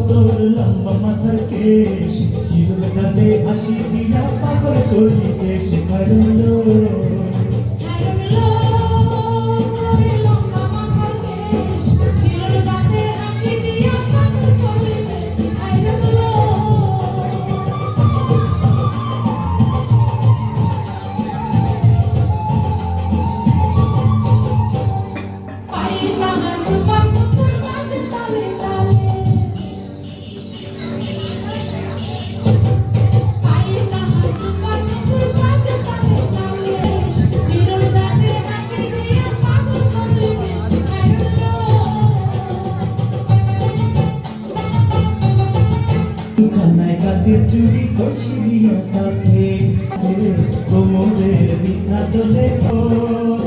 তোর লম্বা মাথার কেশ চিরুল দাঁতে হাসি দিয়া পাগল করলি দেশ হারলো খানায় কাজের চুরি করছি দিয়া তাকে কোমরের বিছা দলে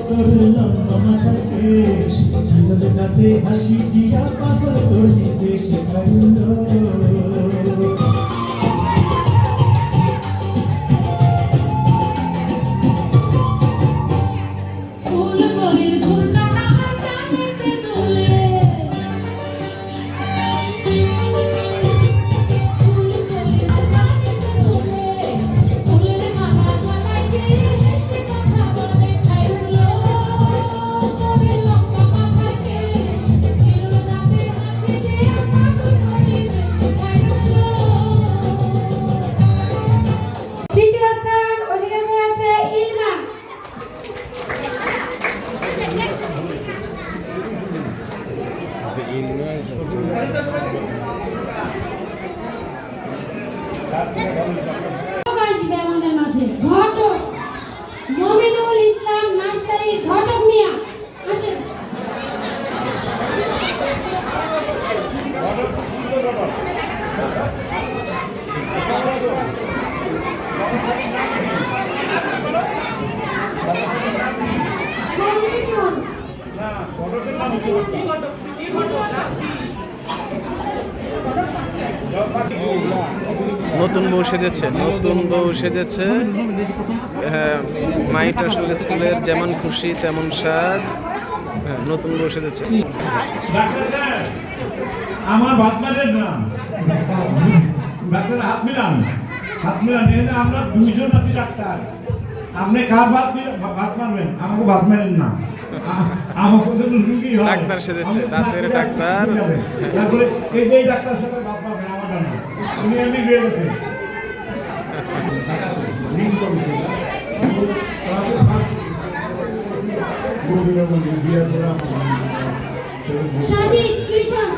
তোর লম্বা মাথার কেশ চিরল দাঁতে হাসি দিয়া পাগল করলি দেশ হারলো আসবে আমাদের মাঝে ঘটক মমিনুল ইসলাম নার্সারির ঘটক মিয়া আসেন। নতুন বউ সেজেছে, নতুন বউ সেজেছে। হ্যাঁ, মাইট আসলে স্কুলের যেমন খুশি তেমন সাজ। হ্যাঁ, নতুন বউ সেজেছে। ডাক্তার সাহেব, আমার ভাত মারেন না। ডাক্তার হাত মিলান, হাত মিলান। এখানে আমরা দুইজন আছি ডাক্তার। আপনি কার ভাত মারবেন? আমাকে ভাত মারেন না। আমাকে জন্য রুগী হয়। ডাক্তার সেজেছে, দাঁতের ডাক্তার। তারপরে এই যে ডাক্তার সাথে ভাত মারবেন, আমারটা না। উনি এমনি গিয়ে গেছেন। সাজিদ কৃষক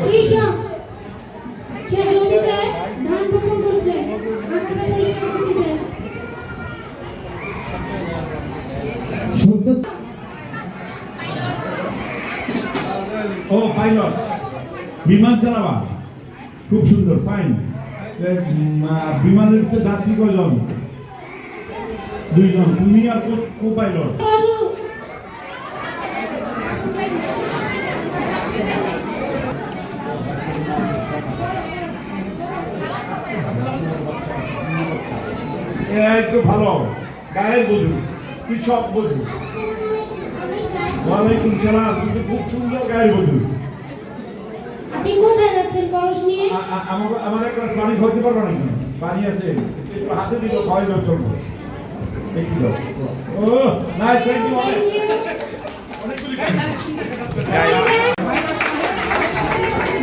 কৃষক সে জমিতে ধান বপন করছে, আকাশে পরিষ্কার করতেছে। ও পাইলট, বিমান চালাবা, খুব সুন্দর, ফাইন। বিমানের ভিতরে যাত্রী কয়জন? দুইজন, তুমি আর কো পাইলট। দাদু এই তো ভালো, গায়ের বধূ, কৃষক বধূ। ওয়ালাইকুম সালাম, কিন্তু খুব সুন্দর গায়ের বধূ। আপনি কোথায় যাচ্ছেন কলস নিয়ে? আমার একটা পানি ধরতে পারবো নাকি? পানি আছে, একটু হাতে দিল, খাওয়াই দাও, চলবো। একটু দাও। ও না, থ্যাংক ইউ। অনেকগুলি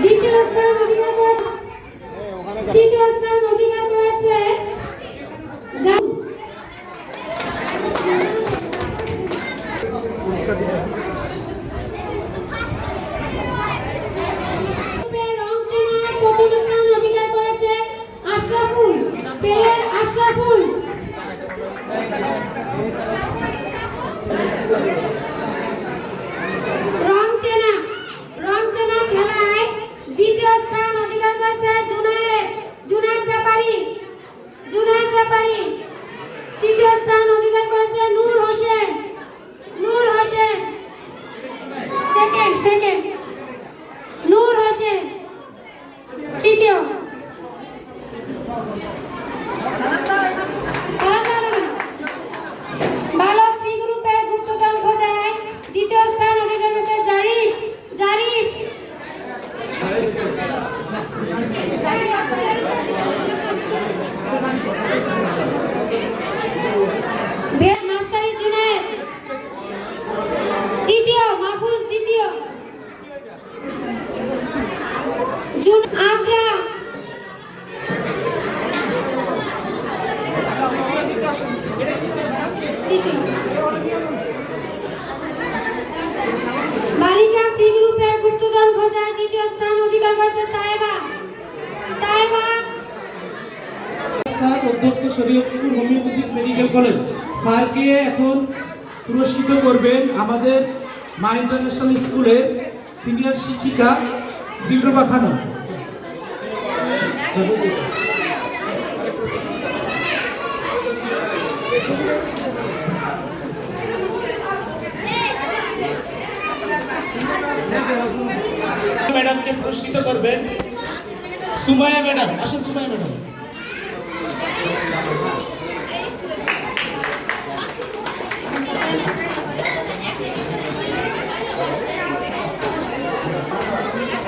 দ্বিতীয় স্থান অধিকার করে, তৃতীয় স্থান অধিকার করেছে গাউ। রংচেনায় প্রথম স্থান অধিকার করেছে আশরাফুল, পেলের আশরাফুল। রংচেনা খেলায় দ্বিতীয় স্থান অধিকার করেছে জুনায়েদ ব্যাপারী। তৃতীয় স্থান অধিকার করেছে নূর হোসেন। সেকেন্ড নূর হোসেন তৃতীয়। বালক সি গ্রুপের গুপ্তধন খোঁজায় দ্বিতীয় স্থান অধিকার করেছে জারিফ। নার্সারি জুনায়েদ তৃতীয়, মাহফুজ দ্বিতীয়, আদ্রা তৃতীয়। বালিকা সি গ্রুপের গুপ্তধন খোঁজায় দ্বিতীয় স্থান অধিকার করেছে তায়েবা। স্যার অধ্যক্ষ শরীয়তপুর হোমিওপ্যাথিক মেডিকেল কলেজ স্যারকে এখন পুরস্কৃত করবেন আমাদের মা ইন্টারন্যাশনাল স্কুলের সিনিয়র শিক্ষিকা দিলরুবা খানম। ম্যাডামকে পুরস্কৃত করবেন সুমাইয়া ম্যাডাম। আসুন সুমাইয়া ম্যাডাম।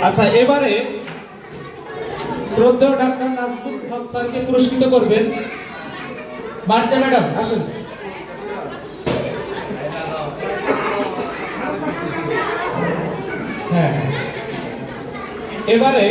আচ্ছা, এবারে শ্রদ্ধেয় ডাক্তার নাজমুল হক স্যারকে পুরস্কৃত করবেন মার্জা ম্যাডাম। আসুন। হ্যাঁ, এবারে